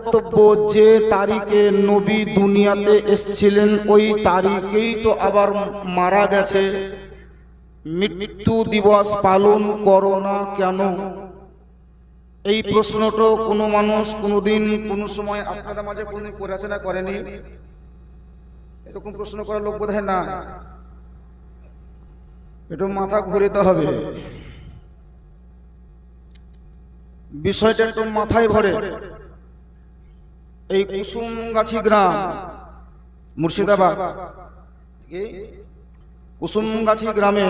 বক্তব্য যে তারিখে নবী দুনিয়াতে এসেছিলেন ওই তারিখেই তো আবার মারা গেছে, মৃত্যু দিবস পালন করো না কেন? এই প্রশ্নটা কোনো মানুষ কোনোদিন কোনো সময় আপনাদের মাঝে কোনোদিন করেছে না করেনি? এরকম প্রশ্ন করার লোক বোধ হয় না, একটু মাথা ঘুরাতে হবে, বিষয়টা একটু মাথায় ভরে। এই কুসুমগাছি গ্রাম মুর্শিদাবাদ, কুসুমগাছি গ্রামে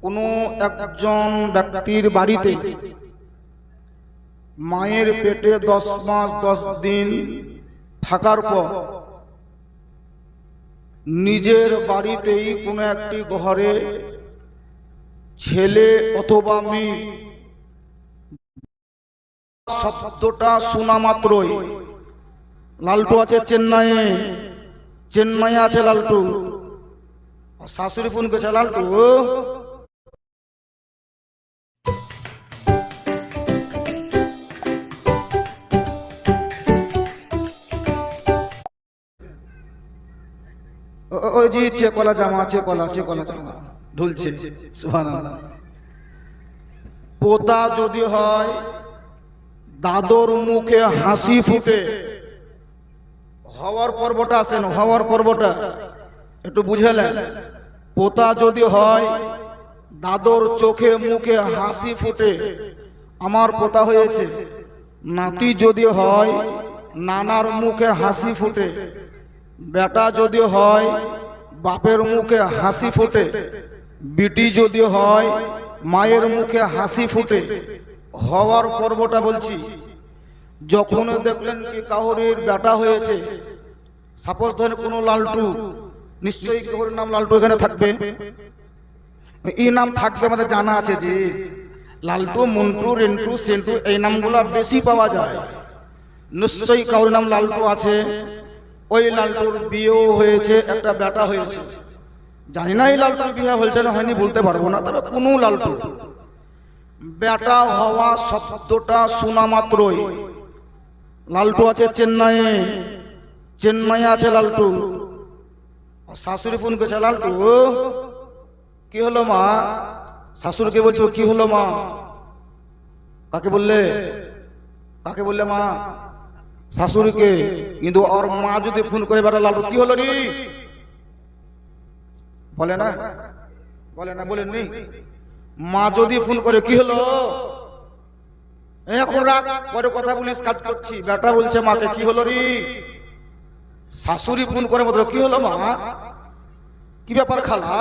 কোনো একজন ব্যক্তির বাড়িতে মায়ের পেটে 10 মাস 10 দিন থাকার পর নিজের বাড়িতেই কোনো একটি ঘরে ছেলে অথবা মেয়ে শব্দটা শোনা মাত্রই, লালটু আছে চেন্নাইয়ে আছে লালটু, শাশুড়ি ফোন করেছে, লালটু ওই জি চেকলা জামা চেকলা জামা ঢুলছে, সুবহানাল্লাহ। পোতা যদি হয় দাদর মুখে হাসি ফুটে, হওয়ার পর্বটা আসেন, হওয়ার পর্বটা একটু বুঝেলেন। পোতা যদি হয় দাদর চোখে মুখে হাসি ফুটে, আমার পোতা হয়েছে। নাতি যদি হয় নানার মুখে হাসি ফুটে, বেটা যদি হয় বাপের মুখে হাসি ফুটে, বিটি যদি হয় মায়ের মুখে হাসি ফুটে। হওয়ার পর্বটা বলছি। যখন দেখলেন কি কাউরির বেটা হয়েছে, সাপোজ ধরেন কোনো লালটু, নিশ্চয়ই কাউর নাম লালটু এখানে থাকবে, এই নাম থাকবে আমাদের জানা আছে যে লালটু, মন্টু, রেন্টু, সেন্টু এই নামগুলো বেশি পাওয়া যায়। নিশ্চয়ই কাউর নাম লালটু আছে। ওই লালটুর বিয়েও হয়েছে, একটা বেটা হয়েছে। জানি না এই লালটুর বিয়ে হয়েছে না হয়নি বলতে পারবো না, তবে কোনো লালটু বেটা হওয়া শব্দটা শোনা মাত্রই, লালটু আছে চেন্নাইয়ে আছে লালটু, শাশুড়ি ফোন করেছে, লালটু কি হলো মা? শাশুড়িকে বলছো কি হলো মা? কাকে বললে মা? শাশুড়িকে। কিন্তু ওর মা যদি ফোন করে বেটা লালটু কি হলো রে, বলে না বলেননি? মা যদি ফোন করে কি হলো, এখন রাখ, পরে কথা বলিস, কাজ করছি। বেটা বলছে মাকে কি হলো রে? শাশুড়ি ফোন করে বলতো কি হলো মা? কি ব্যাপার খালা?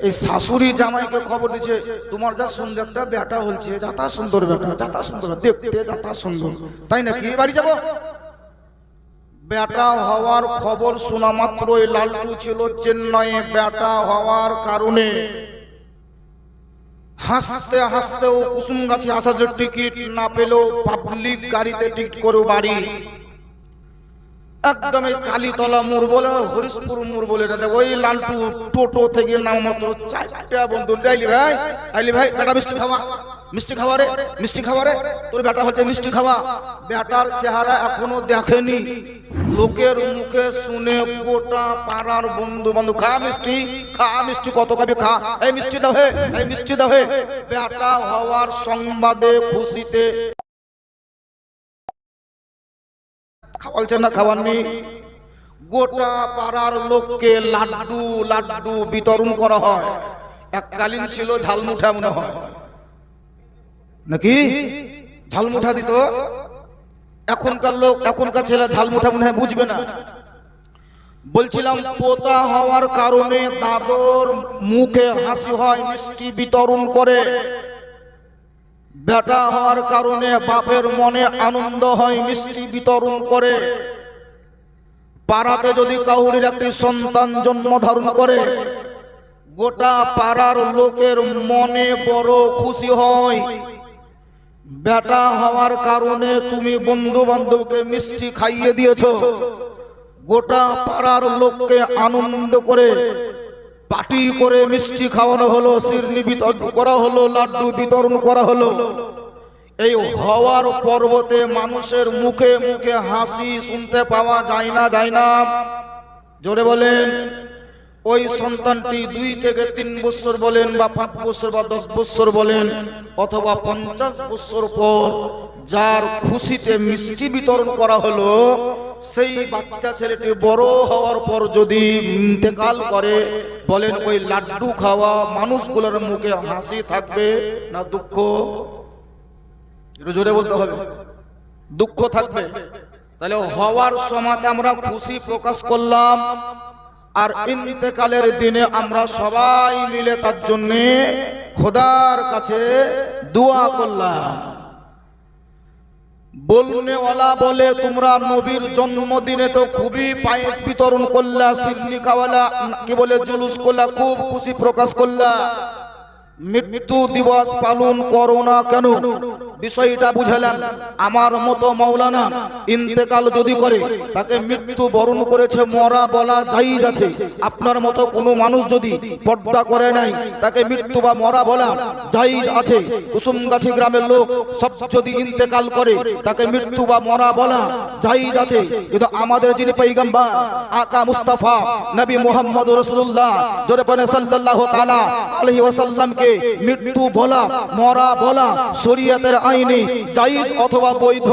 এই শাশুড়ি জামাইকে খবর দিচ্ছে তোমার যা সুন্দর একটা বেটা হচ্ছে, যাতা সুন্দর বেটা, যাতা সুন্দর দেখতে, যাতা সুন্দর, তাই নাকি বাড়ি যাব? বেটা হওয়ার খবর শোনা মাত্রই লালটু ছিল চেন্নাইয়ে। বেটা হওয়ার কারণে হাসতে হাসতেও কুসুমগাছি আসার জন্য টিকিট না পেলেও পাবলিক গাড়িতে টিকিট করে বাড়ি। একদম এই কালীতলা মোড় বলে হরিশপুর মোড় বলে ওই লালটু টোটো থেকে নাম মাত্র 4টা বন্ধু, আইলি ভাই বেটা মিষ্টি খাওয়া রে, তোর বেটা হচ্ছে মিষ্টি খাওয়া। বেটার চেহারা এখনো দেখেনি, লোকের মুখে শুনে গোটা পাড়ার বন্ধু বান্ধব খা মিষ্টি কত খাবি খা, এই মিষ্টি দাও হে। বেটা হওয়ার সংবাদে খুশিতে খাওয়ালছেন না খাওয়াননি, গোটা পাড়ার লোককে লাড্ডু বিতরণ করা হয়। এককালীন ছিল ঝালমুঠা, মনে হয় নাকি ঝালমুঠা দিত। এখনকার ছেলে ঝালমুঠা মনে হয় বুঝবে না। বলছিলাম পোতা হওয়ার কারণে দাদর মুখে হাসি হয়, মিষ্টি বিতরণ করে। বেটা হওয়ার কারণে বাপের মনে আনন্দ হয়, মিষ্টি বিতরণ করে। পাড়াতে যদি কাউরির একটি সন্তান জন্ম ধারণ করে, গোটা পাড়ার লোকের মনে বড় খুশি হয়। বেটা হওয়ার কারণে তুমি বন্ধু বান্ধবকে মিষ্টি খাইয়ে দিয়েছো, গোটা পাড়ার লোককে আনন্দ করে পার্টি করে মিষ্টি খাওয়ানো হলো, শিরনি বিতরণ করা হলো, লাড্ডু বিতরণ করা হলো। এই হওয়ার পর্বতে মানুষের মুখে মুখে হাসি শুনতে পাওয়া যায় না, যায় না? জোরে বলেন। ওই সন্তানটি 2 থেকে 3 বছর বলেন বা 5 বছর বা 10 বছর বলেন অথবা 50 বছর পর যার খুশিতে মিষ্টি বিতরণ করা হলো, সেই বাচ্চা ছেলেটি বড় হওয়ার পর যদি ইন্তেকাল করে, বলেন ওই লাড্ডু খাওয়া মানুষগুলোর মুখে হাসি থাকবে না দুঃখ? একটু জোরে বলতে হবে। দুঃখ থাকবে। তাহলে হওয়ার সময় আমরা খুশি প্রকাশ করলাম, আর ইন্তেকালের দিনে আমরা সবাই মিলে তার জন্য খোদার কাছে দোয়া করলাম। বলনেওয়ালা বলে তোমরা নবীর জন্মদিনে তো খুবই পায়েস বিতরণ করলা, সিন্নি খাওয়ালা, কি বলে জুলুস করলা, খুব খুশি প্রকাশ করলা, মৃত্যু দিবস পালন করো না কেন? বিষয়টা বুঝালেন। আমার মতো মাওলানা ইন্তেকাল যদি করে তাকে মৃত্যু বরণ করেছে মরা বলা জায়েজ আছে। আপনার মতো কোনো মানুষ যদি পর্দা করে নাই তাকে মৃত্যু বা মরা বলা জায়েজ আছে। কুসুমগাছি গ্রামের লোক সব যদি ইন্তেকাল করে তাকে মৃত্যু বা মরা বলা জায়েজ আছে। কিন্তু আমাদের যিনি পয়গম্বর আকা মুস্তাফা নবী মুহাম্মদ রাসূলুল্লাহ জোরে বলে সাল্লাল্লাহু তাআলা আলাইহি ওয়াসাল্লামকে মৃত্যু বলা মরা বলা শরীয়তের আইনে জায়েজ অথবা বৈধ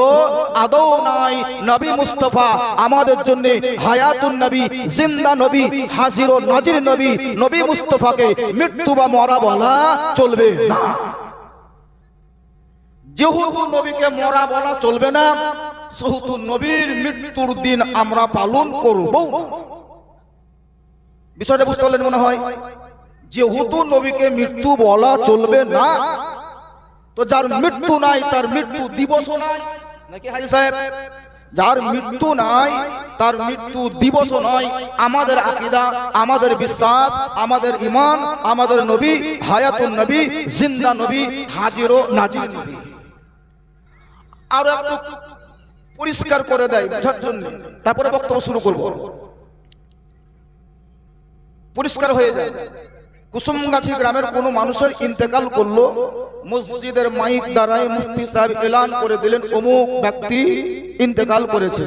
আদৌ নাই। নবী মুস্তাফা আমাদের জন্য হায়াতুন নবী, জিন্দা নবী, হাজির ও নাজির নবী। নবী মুস্তাফাকে মৃত্যু বা মরা বলা চলবে না। যেহেতু নবীকে মরা বলা চলবে না, সেহেতু নবীর মৃত্যুর দিন আমরা পালন করব। বিষয়টা বুঝতে পারলেন মনে হয়? যেহেতু নবীকে মৃত্যু বলা চলবে না, তো যার মৃত্যু নাই তার মৃত্যু দিবসও নাই, নাকি হাজী সাহেব? যার মৃত্যু নাই তার মৃত্যু দিবসও নয়। আমাদের আকীদা, আমাদের বিশ্বাস, আমাদের ঈমান, আমাদের নবী হায়াতুন নবী, জিন্দা নবী, হাজির ও নাজির নবী। আর একটু পরিষ্কার করে দেয় বোঝার জন্য, তারপরে বক্তব্য শুরু করব। পরিষ্কার হয়ে যায়। কুসুমগাছি গ্রামের কোন মানুষের ইন্তেকাল করলো, মসজিদের মাইক দ্বারাই মুফতি সাহেব এলান করে দিলেন অমুক ব্যক্তি ইন্তেকাল করেছে,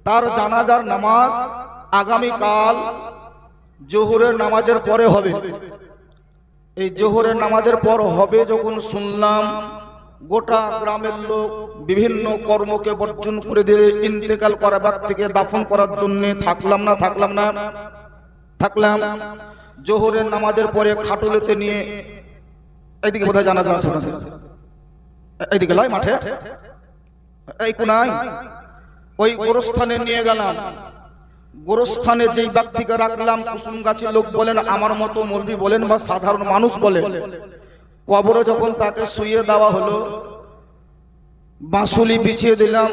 তার জানাজার নামাজ আগামীকাল জোহরের নামাজের পরে হবে। এই জোহরের নামাজের পর হবে যখন শুনলাম, গোটা গ্রামের লোক বিভিন্ন কর্মকে বর্জন করে দিয়ে ইন্তেকাল করা ব্যক্তিকে দাফন করার জন্য থাকলাম। জোহরের নামাজের পরে খাটুলেতে নিয়ে, এইদিকে বোধহয় জানাজা আছে, এইদিকে লাই মাঠে এই কোনায়, ওই গোরস্থানে নিয়ে গেলাম। গোরস্থানে যেই ব্যক্তিকে রাখলাম, কুসুম গাছের লোক বলেন, আমার মতো মৌলবি বলেন বা সাধারণ মানুষ বলেন, কবরে যখন তাকে শুইয়ে দেওয়া হলো, বাঁশুলি বিছিয়ে দিলাম,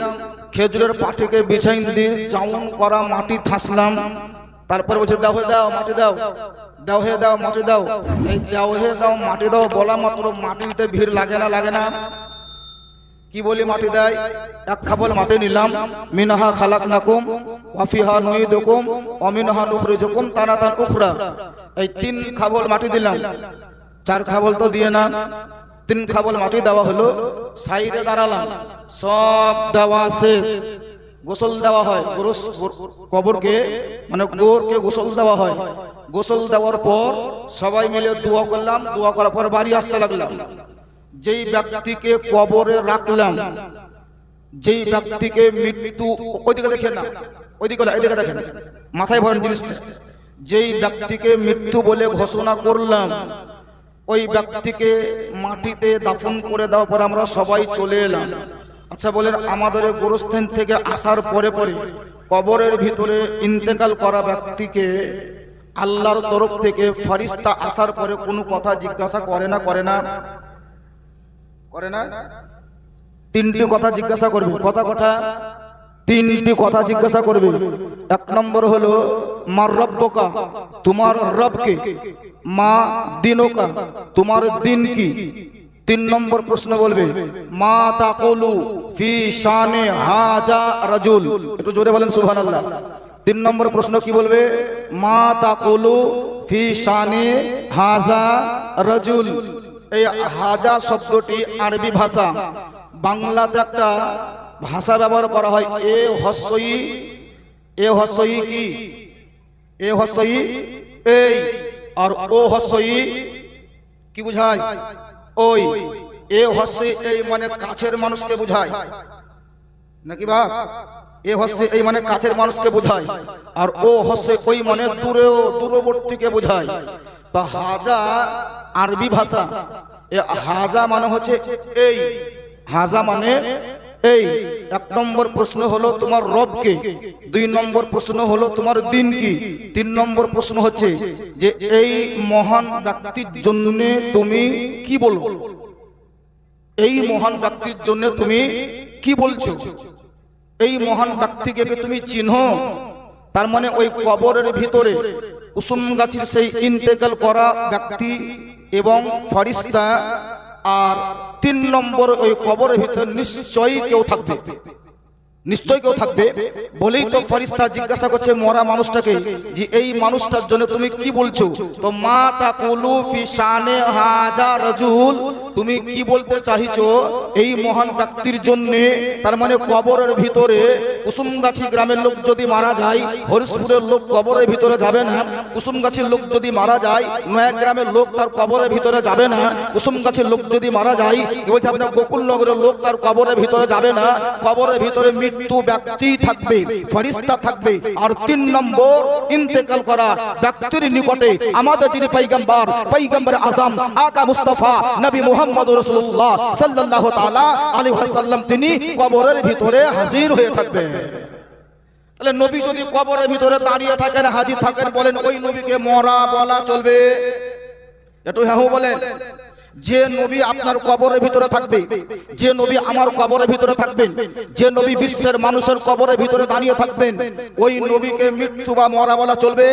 খেজুরের পাটিকে বিছাই দিয়ে জাউন করা মাটি থাসলাম। তারপর বলছে দাও হে দাও মাটি দাও, দাও হে দাও মাটি দাও। এই দাও হে দাও মাটি দাও বলা মাত্র মাটিতে ভিড় লাগে না? কি বলি মাটি দেয়? এক খাবল মাটি নিলাম, মিনহা খালাকনাকুম ওয়া ফিহা নুইদুকুম ওয়া মিনহা নুখরিজুকুম তারাতান উখরা। এই 3 খাবল মাটি দিলাম। 4 খাবল তো দিয়ে না, 3 খাবল মাটি দেওয়া হলো। সাইডে দাঁড়ালাম, সব দেওয়া শেষ। গোসল দেওয়া হয়, কবরকে মানে গোরকে গোসল দেওয়া হয়। গোসল দেওয়ার পর সবাই মিলে দোয়া করলাম। দোয়া করার পর বাড়ি আসতে লাগলাম। যেই ব্যক্তিকে কবরে রাখলাম, যেই ব্যক্তিকে মৃত্যু, ওইদিকে দেখেন না, ওইদিকে এদিকে দেখেন, মাথায় ভরেন জিনিসটা। যেই ব্যক্তিকে মৃত্যু বলে ঘোষণা করলাম, ওই ব্যক্তিকে মাটিতে দাফন করে দেওয়ার পর আমরা সবাই চলে এলাম। আচ্ছা বলেন, আমাদের গোরস্থান থেকে আসার পরে কবরের ভিতরে ইন্তেকাল করা ব্যক্তিকে আল্লাহর তরফ থেকে ফেরেশতা আসার পরে কোনো কথা জিজ্ঞাসা করে না? 3টি কথা জিজ্ঞাসা করবে। কথা 3টি কথা জিজ্ঞাসা করবে। 1 নম্বর হলো মার রব্বকা, তোমার রবকে, মা দিনুকা, তোমার দিন কি। 3 নম্বর প্রশ্ন বলবে মা তাকুলু ফি শানে হাজা রাজুল। একটু জোরে বলেন সুবহানাল্লাহ। 3 নম্বর প্রশ্ন কি বলবে? মা তাকুলু ফি শানে হাজা রাজুল। এই হাজা শব্দটি আরবি ভাষা, বাংলাতে একটা ভাষা ব্যবহার করা হয়, এ হস্যই, এ হস্যই কি, এ হস্যই এই, আর ও হস্যই কি বুঝায়, ওই। এ হস্যই এই মানে কাছের মানুষকে বুঝায় নাকি বাপ, এ হস্যই এই মানে কাছের মানুষকে বোঝায়, আর ও হস্যই ওই মানে দূরেও দূরবর্তীকে বোঝায়। তা হাজা আরবি ভাষা, এ হাজা মানে হচ্ছে এই, হাজা মানে এই। এক নম্বর প্রশ্ন হলো তোমার রবকে, দুই নম্বর প্রশ্ন হলো তোমার দিন কি, তিন নম্বর প্রশ্ন হচ্ছে যে এই মহান ব্যক্তির জন্য তুমি কি বলবো, এই মহান ব্যক্তির জন্য তুমি কি বলছো, এই মহান ব্যক্তিকে তুমি চিনো। তার মানে ওই কবরের ভিতরে কুসুম গাছের সেই ইন্তেকাল করা ব্যক্তি এবং ফেরেশতা, আর তিন নম্বর ওই কবরের ভিতরে নিশ্চয়ই কেউ থাকবে, নিশ্চয় কেউ থাকবে। বলেই তো ফেরেশতা জিজ্ঞাসা করছে মরা মানুষটাকে যে এই মানুষটার জন্য তুমি কি বলছো, তো মা তাকুলু ফি শানে হাজা রাজুল, তুমি কি বলতে চাইছো এই মহান ব্যক্তির জন্য। তার মানে কবরের ভিতরে কুসুমগাছি গ্রামের লোক যদি মারা যায়, হরিশপুরের লোক কবরের ভিতরে যাবে না। কুসুমগাছির লোক যদি মারা যায়, নয়া গ্রামের লোক তার কবরের ভিতরে যাবে না। কুসুমগাছির লোক যদি মারা যায়, কি বলছে আপনার গোকুলনগরের লোক তার কবরের ভিতরে যাবে না। কবরের ভিতরে মৃত্যু ব্যক্তি থাকবে, ফেরেশতা থাকবে, আর তিন নম্বর ইন্তেকাল করা ব্যক্তির নিকটে আমাদের যিনি পয়গম্বর, পয়গম্বর আযম আকা মুস্তাফা নবী মুহাম্মদ রাসূলুল্লাহ সাল্লাল্লাহু তাআলা আলাইহি ওয়াসাল্লাম, তিনি কবরের ভিতরে হাজির হয়ে থাকবেন। তাহলে নবী যদি কবরের ভিতরে দাঁড়িয়ে থাকেন, হাজির থাকেন, বলেন ওই নবীকে মরা বলা চলবে? একটু হ্যাঁ বলেন। যে নবী আপনার কবরের ভিতরে থাকবে, যে নবী আমার কবরের ভিতরে থাকবেন, যে নবী বিশ্বের মানুষের কবরের ভিতরে দাঁড়িয়ে থাকবেন, ওই নবীকে মৃত্যু বা মরা বলা চলবে?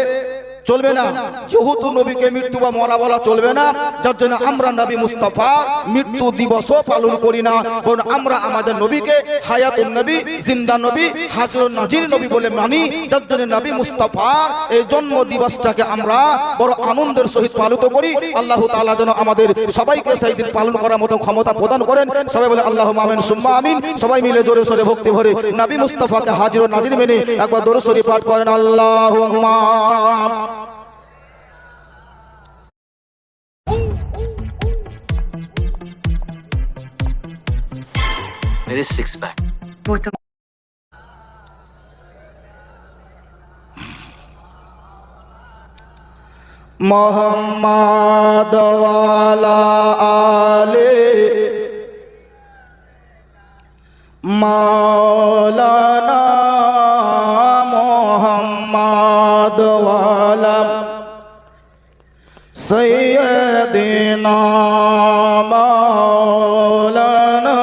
চলবে না। যেহেতু নবীকে মৃত্যু বা মরা বলা চলবে না, যার জন্য আমরা নবী মুস্তাফা মৃত্যু দিবসও পালন করি না, কারণ আমরা আমাদের নবীকে হায়াতুন নবী, জিন্দা নবী, হাজরুন নাজির নবী বলে মানি। যার জন্য নবী মুস্তাফা এই জন্ম দিবসটাকে আমরা বড় আনন্দের সহিত পালিত করি। আল্লাহ তাআলা যেন আমাদের সবাইকে সেই দিন পালন করার মতো ক্ষমতা প্রদান করেন। সবাই বলে আল্লাহুম্মা আমিন সুম্মা আমিন। সবাই মিলে জোরে সোরে ভক্তি ভরে নবী মুস্তাফাকে হাজির নাজির মেনে একবার দরুদ শরীফ পাঠ করেন। আল্লাহুম্মা मेरे सिक्स पैक वो तो मोहम्मद वाला आले मौलाना मोहम्मद वाला सैयदना मौलाना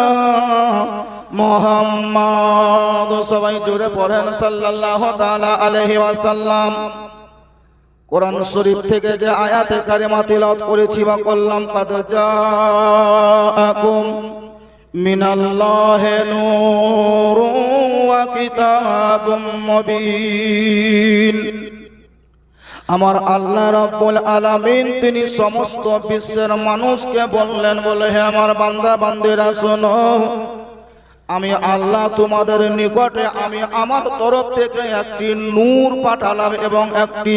মোহাম্মদ। সবাই জোরে পড়েন সাল্লাল্লাহু তাআলা আলাইহি ওয়াসাল্লাম। কোরআন শরীফ থেকে যে আয়াতে কারিমা তিলাওয়াত করেছি বা করলাম, কাদ জাআকুম মিনাল্লাহি নূরুন ওয়া কিতাবুম মুবিন। আমার আল্লাহ রাব্বুল আলামিন তিনি সমস্ত বিশ্বের মানুষকে বললেন, বলে হে আমার বান্দা বান্দিরা শোনো, আমি আল্লাহ তোমাদের নিকটে আমি আমার তরফ থেকে একটি নূর পাঠালাম এবং একটি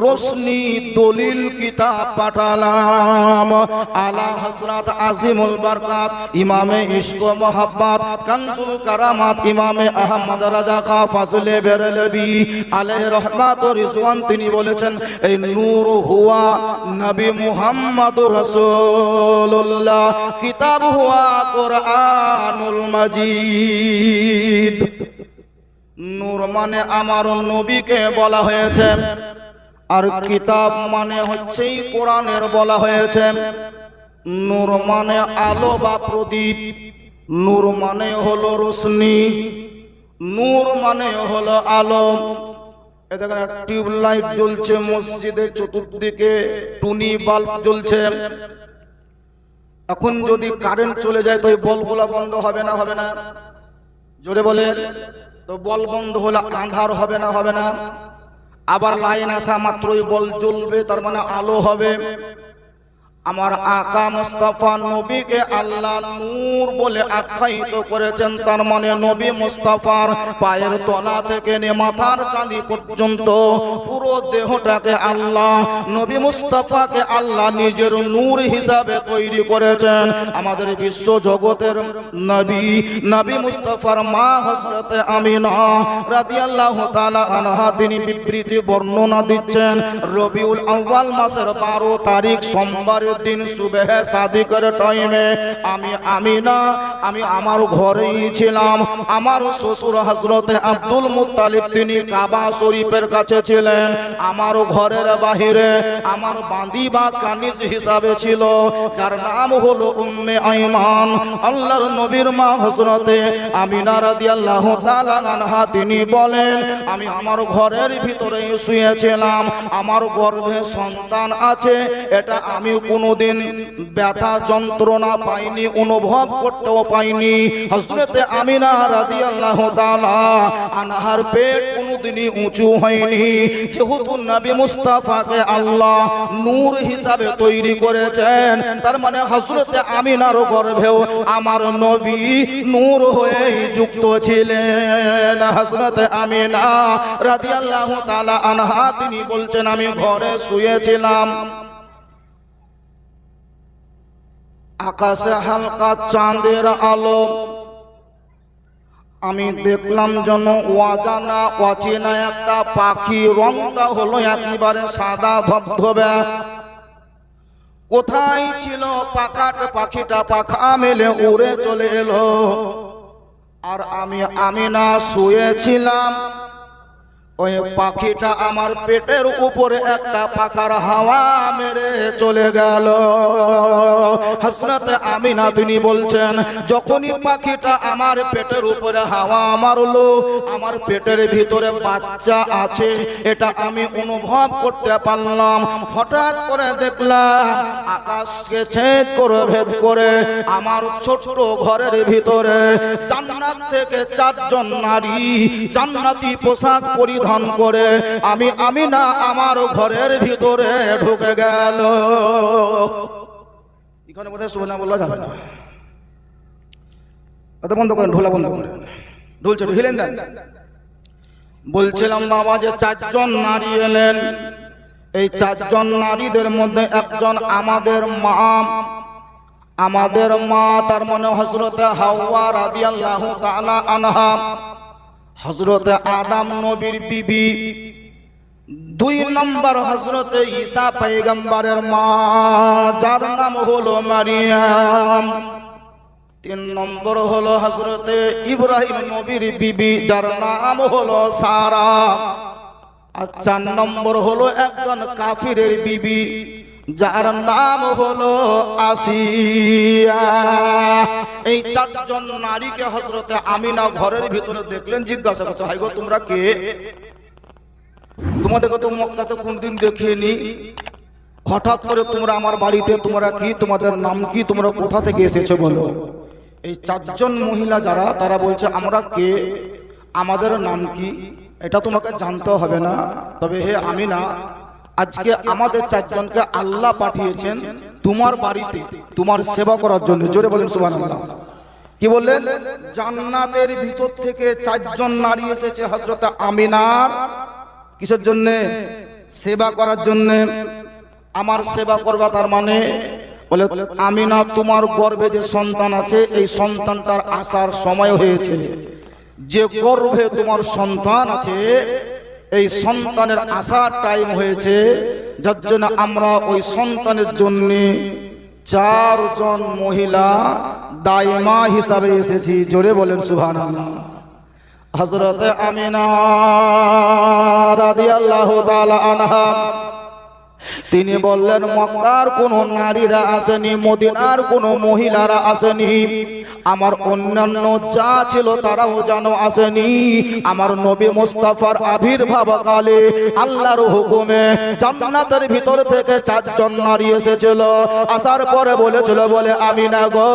রোশনি দলিল কিতাব পাঠালাম। আলা হযরত আজিমুল বরকাত ইমামে ইশক ও মোহাব্বত কানজুল কারামাত ইমামে আহমদ রাজা খা ফাজলে বেরলভী আলাইহি রহমাত ও রিজওয়ান তিনি বলেছেন, এই নূর হুয়া নবী মুহাম্মদুর রাসূলুল্লাহ, কিতাব হুয়া কুরআনুল মাজিদ। নূর মানে আমার নবীকে বলা হয়েছে, আর কিতাব মানে হচ্ছে কোরআনের বলা হয়েছে। নূর মানে আলো বা প্রদীপ, নূর মানে হলো রোশনি, নূর মানে হলো আলো। এ দেখেন টিউবলাইট জ্বলছে মসজিদের চতুর্দিকে, টুনি বাল্ব জ্বলছে। এখন যদি কারেন্ট চলে যায় তো এই বলগুলা বন্ধ হবে না? হবে না? জোরে বলে। তো বল বন্ধ হলে আঁধার হবে না? হবে না? আবার লাইন আসা মাত্রই বল জ্বলবে, তার মানে আলো হবে। আমার আকা মুস্তাফা নবীকে আল্লাহ নূর বলে আখ্যায়িত করেছেন। তার মানে নবী মুস্তাফার পায়ের তলা থেকে নিয়ে মাথার চাঁদি পর্যন্ত পুরো দেহটাকে আল্লাহ, নবী মুস্তাফাকে আল্লাহ নিজের নূর হিসাবে তৈরি করেছেন। আমাদের বিশ্ব জগতের নবী, নবী মুস্তাফার মা হযরত আমিনা রাদিয়াল্লাহু তাআলা আনহা তিনি বিবৃতি বর্ণনা দিচ্ছেন। রবিউল আউয়াল মাসের 12 তারিখ সোমবার দিন সুবহে সাদিকের টাইমে আমি আমার ঘরেই ছিলাম। আমার শ্বশুর হযরত আব্দুল মুত্তালিব তিনি কাবা শরীফের কাছে ছিলেন। আমার ঘরের বাহিরে আমার বাঁধি বা কানিজ হিসাবে ছিল, যার নাম হলো উম্মে আইমান। আল্লাহর নবীর মা হযরতে আমিনা রাদিয়াল্লাহু তাআলা আনহা তিনি বলেন, আমি আমার ঘরের ভিতরে শুয়েছিলাম, আমার গর্ভে সন্তান আছে, এটা আমি কোনোদিন ব্যথা যন্ত্রণা পাইনি, অনুভব করতেও পাইনি। হযরতে আমিনা রাদিয়াল্লাহু তাআলা আনহার পেট কোনোদিনই উঁচু হয়নি। যেহেতু নবী মুস্তাফাকে আল্লাহ নূর হিসাবে তৈরি করেছেন, তার মানে হযরতে আমিনার গর্ভেও আমার নবী নূর হয়ে যুক্ত ছিলেন। হযরতে আমিনা রাদিয়াল্লাহু তাআলা আনহা তিনি বলছেন, আমি ঘরে শুয়েছিলাম, আকাশে হালকা চাঁদের আলো, আমি দেখলাম যেন অজানা অচেনা একটা পাখি, রংটা হলো একেবারে সাদা ধবধবে। কোথায় ছিল পাখিটা পাখা মেলে উড়ে চলে এলো। আর আমি আমিনা শুয়েছিলাম, ওই পাখিটা আমার পেটের উপরে একটা পাখার হাওয়া মেরে চলে গেল। হযরত আমিনা তিনি বলছেন, যখনই পাখিটা আমার পেটের উপরে হাওয়া মারলো, আমার পেটের ভিতরে বাচ্চা আছে এটা আমি অনুভব করতে পারলাম। হঠাৎ করে দেখলাম আকাশকে ছেদ করে ভেদ করে আমার ছোট্ট ঘরের ভিতরে জান্নাত থেকে 4 জন নারী জান্নাতি পোশাক পরিধান করে আমি আমিনা আমার ঘরের ভিতরে ঢুকে গেল। এখানে বোধহয় সুবহানাল্লাহ বলা যাবে না, কথা বন্ধ করেন, ঢোলা বন্ধ করেন, ঢোল ছোট হিলেন দেন। বলছিলাম বাবা যে 4 জন নারী এলেন, এই 4 জন নারীদের মধ্যে একজন আমাদের মা, তার মানে হযরতে হাওয়া রাদিয়াল্লাহু তাআলা আনহা, হযরতে আদম নবীর বিবি। 2 নম্বর হযরতে ঈসা পয়গম্বরের মা, যার নাম হলো মারিয়াম। 3 নম্বর হলো হযরতে ইব্রাহিম নবীর বিবি, যার নাম হলো সারা। আর 4 নম্বর হলো একজন কাফিরের বিবি, যার নাম হলো আসিয়া। এই 4 জন নারীকে হযরতে আমিনা ঘরের ভিতরে দেখলেন, জিজ্ঞাসা করছে, হাই গো তোমরা কে? তোমাদেরকে তো মক্কাতে কোনদিন দেখিনি, হঠাৎ করে তোমরা আমার বাড়িতে, তোমরা কি, তোমাদের নাম কি, তোমরা কোথা থেকে এসেছো বলো। এই 4 জন মহিলা যারা, তারা বলছে আমরা কে, আমাদের নাম কি, এটা তোমাকে জানতে হবে না, তবে হে আমিনা আজকে আমাদের 4 জনকে আল্লাহ পাঠিয়েছেন তোমার বাড়িতে তোমার সেবা করার জন্য। জোরে বলেন সুবহানাল্লাহ। কি বললেন? জান্নাতের ভিতর থেকে 4 জন নারী এসেছে হযরত আমিনার কিসের জন্য? সেবা করার জন্য। আমার সেবা করবা, তার মানে বলে আমিনা তোমার গর্ভে যে সন্তান আছে এই সন্তানটার আসার সময় হয়েছে। যে গর্ভে তোমার সন্তান আছে এই সন্তানের আসার টাইম হয়েছে, যার জন্য আমরা ওই সন্তানের জন্য 4 জন মহিলা দাইমা হিসাবে এসেছি। জোরে বলেন সুবহানাল্লাহ। হযরত আমিনা রাদিয়াল্লাহু তাআলা আনহা তিনি বললেন, মক্কার কোন নারীরা আসেনি, মদিনার কোন মহিলারা আসেনি, আমার অন্যান্য যা ছিল তারাও যেন আসেনি। আমার নবী মুস্তাফার আবির্ভাব কালে আল্লাহর হুকুমে জান্নাতের ভিতর থেকে 4 জন নারী এসেছিল। আসার পরে বলেছিল, বলে আমিনা গো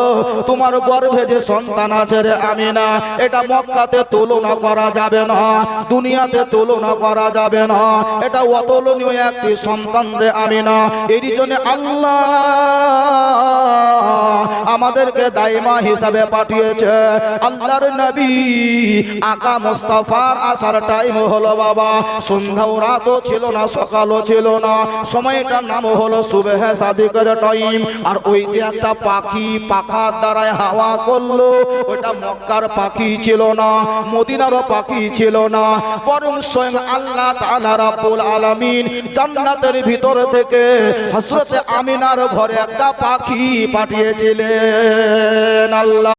তোমার গর্ভে যে সন্তান আছে রে আমিনা, এটা মক্কাতে তুলনা করা যাবে না, দুনিয়াতে তুলনা করা যাবে না, এটা অতুলনীয় একটি সন্তান রে আমিনা। এরই জন্য আল্লাহ আমাদেরকে দাইমা হিসাবে পাঠিয়েছে। আল্লাহর নবী আকা মুস্তাফার আসার টাইম হলো বাবা, সন্ধ্যাও রাতও ছিল না, সকালও ছিল না, সময়টার নাম হলো সুবহে সাদিকের টাইম। আর ওই যে একটা পাখি পাখার দ্বারায় হাওয়া করলো, ওটা মক্কার পাখি ছিল না, মদিনারও পাখি ছিল না, বরং স্বয়ং আল্লাহ তাআলা রাব্বুল আলামিন জান্নাতের ভিতর থেকে হযরত আমিনার ঘরে একটা পাখি পাঠিয়েছিলেন। আল্লাহ